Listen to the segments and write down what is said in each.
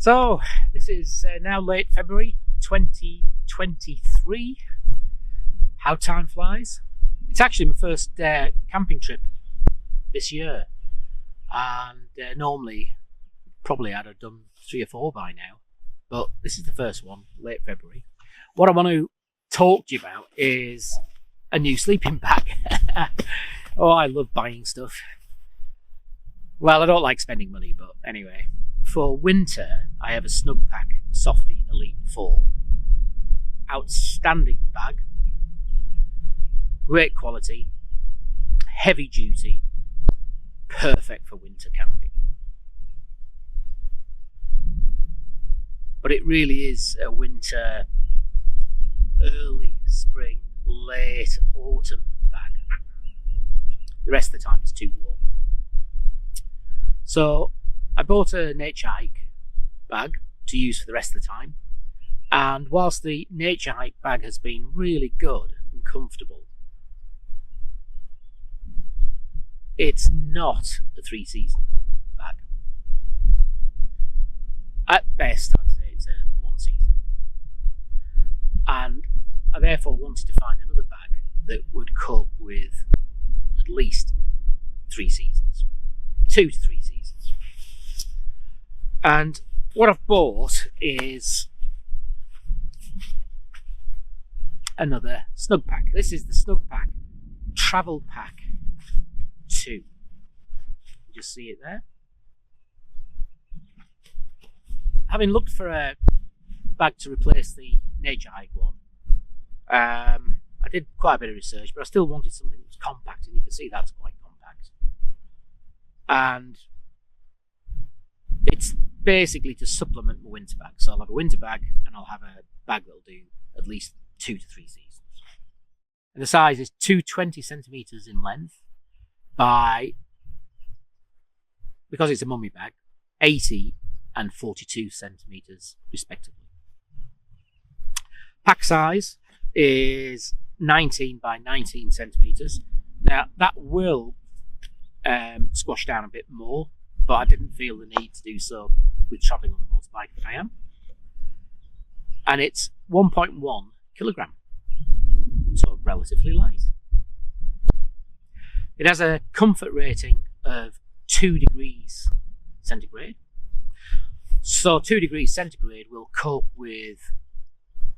So this is now late February 2023. How time flies. It's actually my first camping trip this year, and normally probably I'd have done 3 or 4 by now, but this is the first one, late February. What I want to talk to you about is a new sleeping bag. Oh, I love buying stuff. Well, I don't like spending money, but anyway. For winter, I have a Snugpak Softy Elite 4. Outstanding bag. Great quality. Heavy duty. Perfect for winter camping. But it really is a winter, early spring, late autumn bag. The rest of the time it's too warm. So I bought a nature hike bag to use for the rest of the time, and whilst the nature hike bag has been really good and comfortable, it's not a 3-season bag. At best, I'd say it's a 1 season, and I therefore wanted to find another bag that would cope with at least 3 seasons, 2 to 3 seasons. And what I've bought is another Snugpak. This is the Snugpak Travelpak 2. You just see it there. Having looked for a bag to replace the nature hike one, I did quite a bit of research, but I still wanted something that was compact, and you can see that's quite compact. And it's basically to supplement my winter bag. So I'll have a winter bag and I'll have a bag that'll do at least 2 to 3 seasons. And the size is 220 centimetres in length by, because it's a mummy bag, 80 and 42 centimetres respectively. Pack size is 19 by 19 centimetres. Now that will squash down a bit more, but I didn't feel the need to do so with travelling on the motorbike that I am. And it's 1.1 kilogram, so relatively light. It has a comfort rating of 2 degrees centigrade. So 2 degrees centigrade will cope with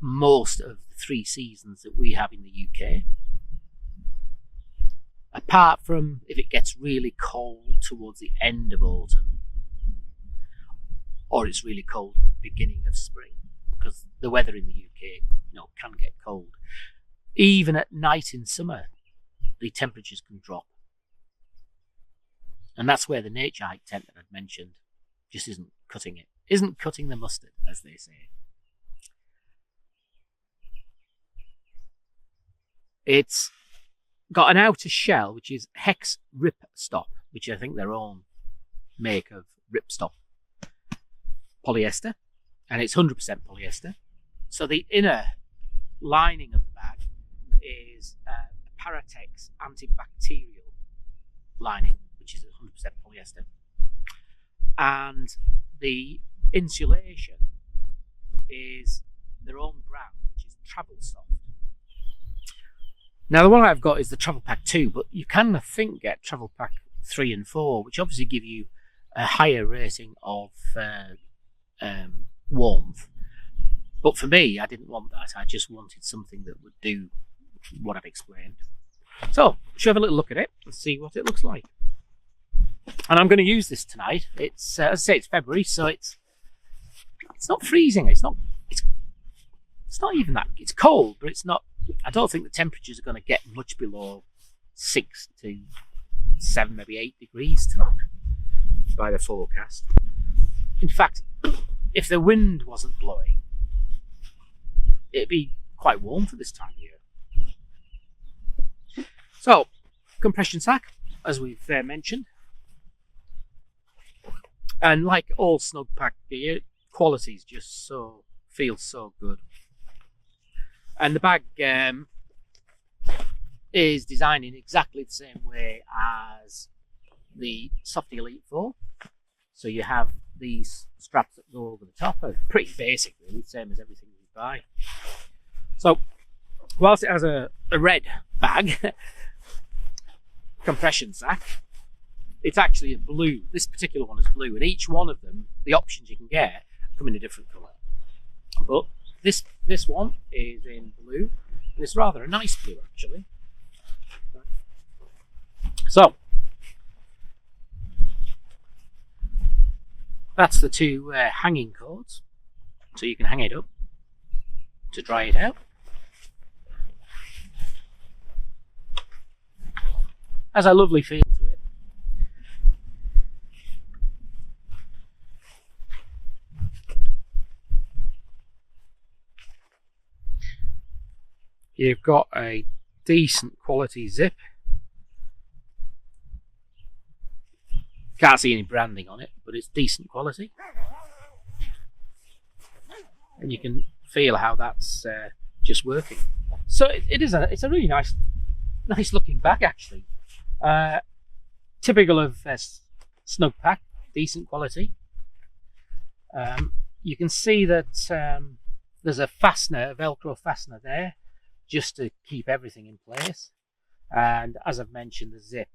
most of the 3 seasons that we have in the UK. Apart from if it gets really cold towards the end of autumn, or it's really cold at the beginning of spring, because the weather in the UK, can get cold. Even at night in summer, the temperatures can drop, and that's where the nature hike tent that I'd mentioned just isn't cutting the mustard, as they say. It's got an outer shell which is Hex Ripstop, which I think their own make of ripstop polyester, and it's 100% polyester. So the inner lining of the bag is a Paratex antibacterial lining, which is 100% polyester, and the insulation is their own brand, which is Travel Soft. Now the one I've got is the Travelpak 2, but you can, I think, get Travelpak 3 and 4, which obviously give you a higher rating of warmth. But for me, I didn't want that. I just wanted something that would do what I've explained. So, should have a little look at it and see what it looks like. And I'm going to use this tonight. It's, as I say, it's February, so it's not freezing. It's not even that. It's cold, but it's not. I don't think the temperatures are going to get much below 6 to 7, maybe 8 degrees tonight by the forecast. In fact, if the wind wasn't blowing, it'd be quite warm for this time of year. So, compression sack, as we've mentioned. And like all Snugpak gear, quality's just feels so good. And the bag is designed in exactly the same way as the Softy Elite 4. So you have these straps that go over the top are pretty basic, really, same as everything you buy. So, whilst it has a red bag, compression sack, it's actually a blue. This particular one is blue, and each one of them, the options you can get, come in a different colour. But this one is in blue, and it's rather a nice blue, actually. So, that's the two hanging cords, so you can hang it up to dry it out. Has a lovely feel to it. You've got a decent quality zip. Can't see any branding on it, but it's decent quality. And you can feel how that's just working. So it's a really nice looking bag, actually. Typical of Snugpak, decent quality. You can see that there's a fastener, a Velcro fastener there, just to keep everything in place. And as I've mentioned, the zip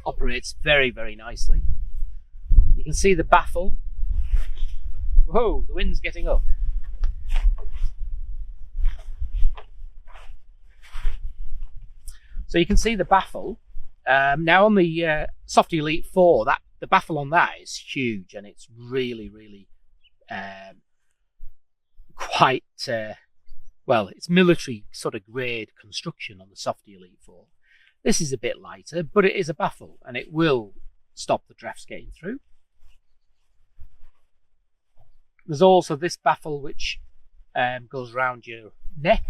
operates very, very nicely. You can see the baffle. Whoa, the wind's getting up. So you can see the baffle. Now on the Softy Elite 4, the baffle on that is huge, and it's really, really quite, well, it's military sort of grade construction on the Softy Elite 4. This is a bit lighter, but it is a baffle, and it will stop the drafts getting through. There's also this baffle which goes around your neck.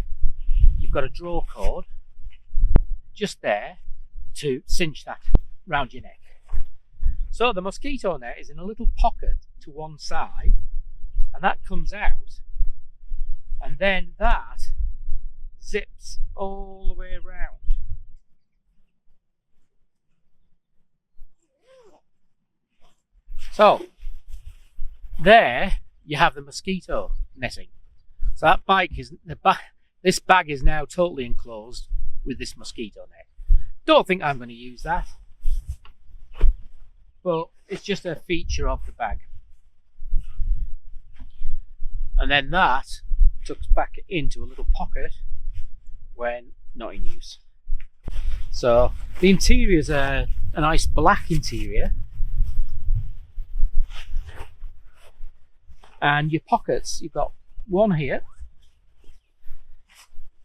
You've got a draw cord just there to cinch that round your neck. So the mosquito net is in a little pocket to one side, and that comes out, and then that zips all the way around. So there you have the mosquito netting. So that bike is this bag is now totally enclosed with this mosquito net. Don't think I'm going to use that, but it's just a feature of the bag. And then that tucks back into a little pocket when not in use. So the interior is a nice black interior, and your pockets, you've got one here,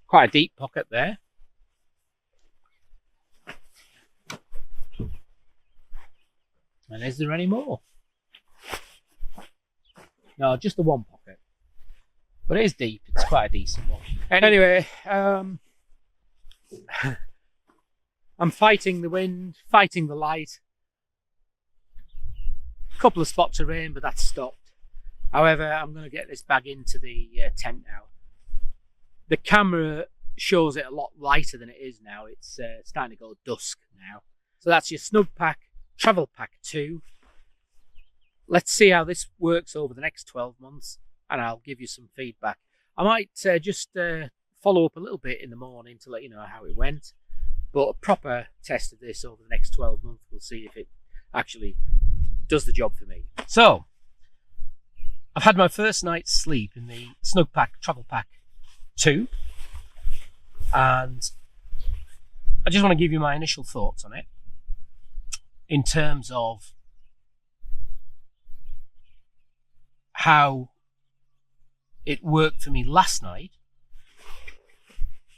quite a deep pocket there. And is there any more? No, just the one pocket. But it is deep, it's quite a decent one. Anyway, I'm fighting the wind, fighting the light. A couple of spots of rain, but that's stopped. However, I'm going to get this bag into the tent now. The camera shows it a lot lighter than it is now. It's starting to go dusk now. So that's your Snugpak Travelpak 2. Let's see how this works over the next 12 months, and I'll give you some feedback. I might just follow up a little bit in the morning to let you know how it went, but a proper test of this over the next 12 months, we'll see if it actually does the job for me. So, I've had my first night's sleep in the Snugpak Travelpak 2, and I just want to give you my initial thoughts on it in terms of how it worked for me last night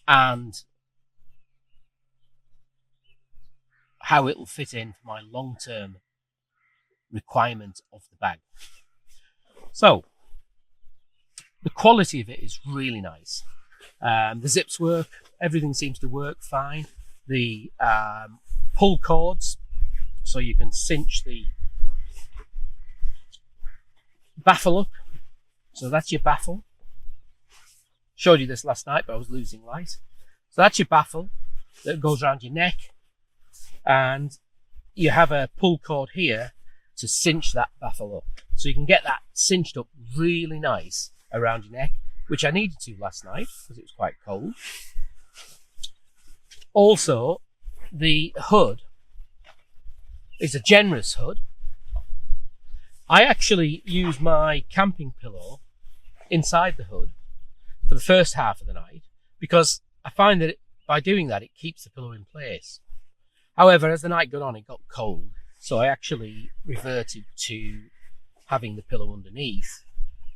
and how it will fit in for my long-term requirement of the bag. So, the quality of it is really nice. The zips work, everything seems to work fine. The pull cords, so you can cinch the baffle up. So that's your baffle. Showed you this last night, but I was losing light. So that's your baffle that goes around your neck, and you have a pull cord here to cinch that baffle up. So you can get that cinched up really nice around your neck, which I needed to last night because it was quite cold. Also, the hood is a generous hood. I actually use my camping pillow inside the hood for the first half of the night because I find that by doing that, it keeps the pillow in place. However, as the night got on, it got cold, so I actually reverted to having the pillow underneath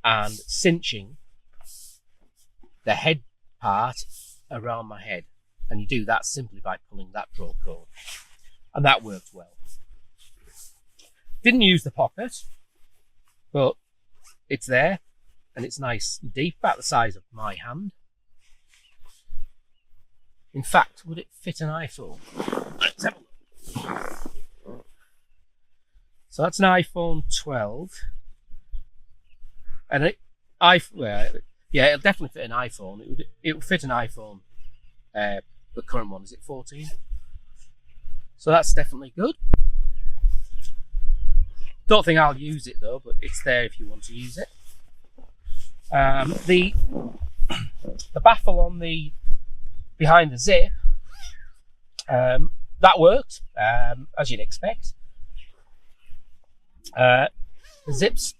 and cinching the head part around my head. And you do that simply by pulling that draw cord. And that worked well. Didn't use the pocket, but it's there and it's nice and deep, about the size of my hand. In fact, would it fit an iPhone? Let's have a look. So that's an iPhone 12. And yeah, it'll definitely fit an iPhone. It would fit an iPhone. The current one, is it 14? So that's definitely good. Don't think I'll use it though, but it's there if you want to use it. The baffle on the behind the zip, that worked as you'd expect. The zips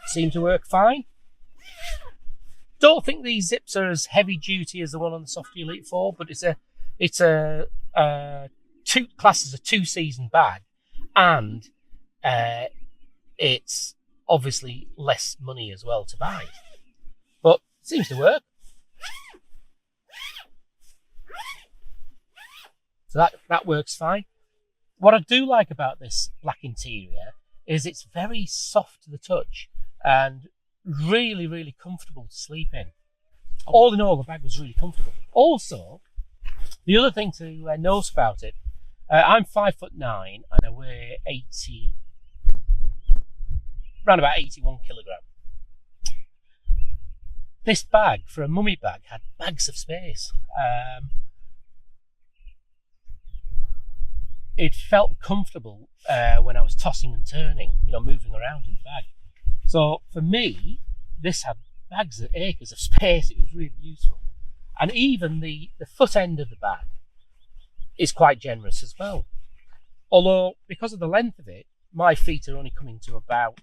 seem to work fine. Don't think these zips are as heavy duty as the one on the Softy Elite 4, but it's a classed as a 2-season bag, and it's obviously less money as well to buy, but it seems to work. So that works fine. What I do like about this black interior is it's very soft to the touch and really, really comfortable to sleep in. All in all, the bag was really comfortable. Also, the other thing to note about it, I'm 5'9" and I weigh around about 81 kilogram. This bag, for a mummy bag, had bags of space. It felt comfortable when I was tossing and turning, moving around in the bag. So for me, this had bags of acres of space. It was really useful. And even the foot end of the bag is quite generous as well. Although, because of the length of it, my feet are only coming to about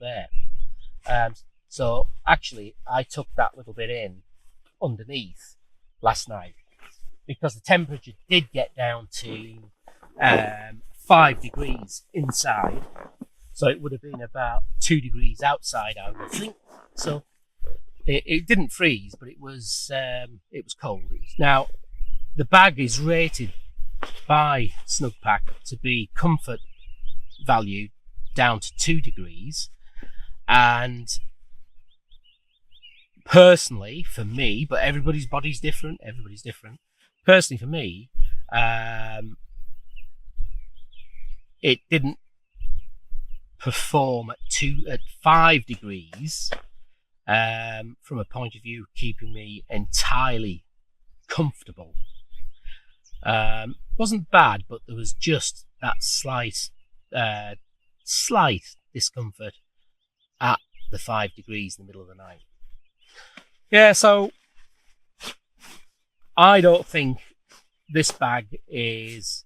there. So actually, I took that little bit in underneath last night because the temperature did get down to 5 degrees inside. So it would have been about 2 degrees outside, I would think. So it didn't freeze, but it was cold. Now, the bag is rated by Snugpak to be comfort value down to 2 degrees. And personally, for me, but everybody's body's different, Personally, for me, it didn't perform at 5 degrees from a point of view of keeping me entirely comfortable. Wasn't bad, but there was just that slight discomfort at the 5 degrees in the middle of the night. Yeah, so I don't think this bag is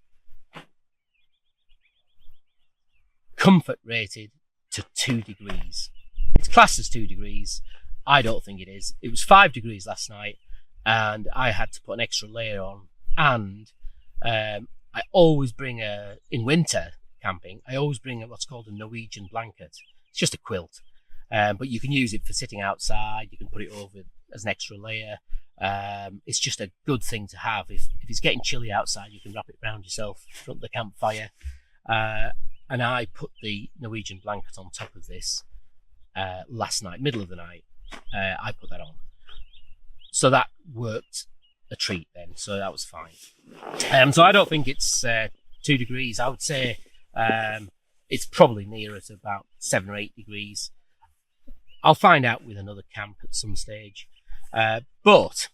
comfort rated to 2 degrees. It's classed as 2 degrees. I don't think it is. It was 5 degrees last night and I had to put an extra layer on. And I always bring in winter camping, I always bring what's called a Norwegian blanket. It's just a quilt, but you can use it for sitting outside. You can put it over as an extra layer. It's just a good thing to have. If it's getting chilly outside, you can wrap it around yourself in front of the campfire. And I put the Norwegian blanket on top of this last night, middle of the night. I put that on. So that worked a treat then. So that was fine. So I don't think it's 2 degrees. I would say it's probably nearer to about 7 or 8 degrees. I'll find out with another camp at some stage. But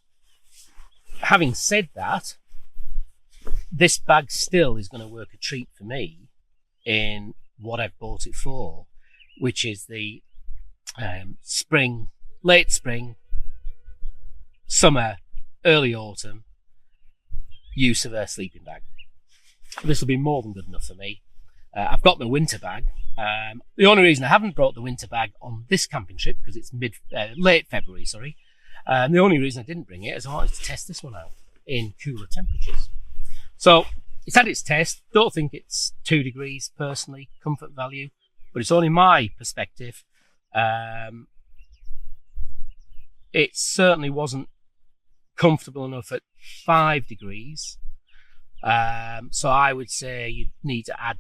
having said that, this bag still is going to work a treat for me in what I've bought it for, which is the spring, late spring, summer, early autumn use of a sleeping bag. This will be more than good enough for me. I've got my winter bag. The only reason I haven't brought the winter bag on this camping trip, because it's late February, sorry. The only reason I didn't bring it is I wanted to test this one out in cooler temperatures. So it's had its test. Don't think it's 2 degrees personally, comfort value, but it's only my perspective. It certainly wasn't comfortable enough at 5 degrees. So I would say you'd need to add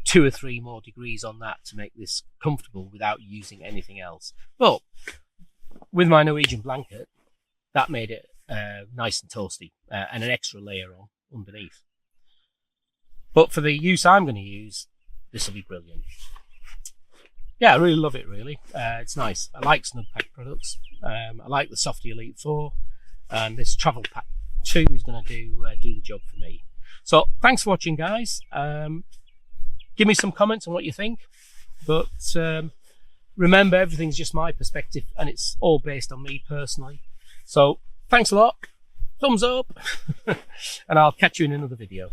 2 or 3 more degrees on that to make this comfortable without using anything else. But with my Norwegian blanket, that made it nice and toasty, and an extra layer on underneath. But for the use I'm going to use, this will be brilliant. Yeah, I really love it, really. It's nice. I like Snugpak products. I like the Softy Elite 4, and this Travelpak 2 is going to do the job for me. So thanks for watching, guys. Give me some comments on what you think, but remember, everything's just my perspective and it's all based on me personally. So thanks a lot, thumbs up, and I'll catch you in another video.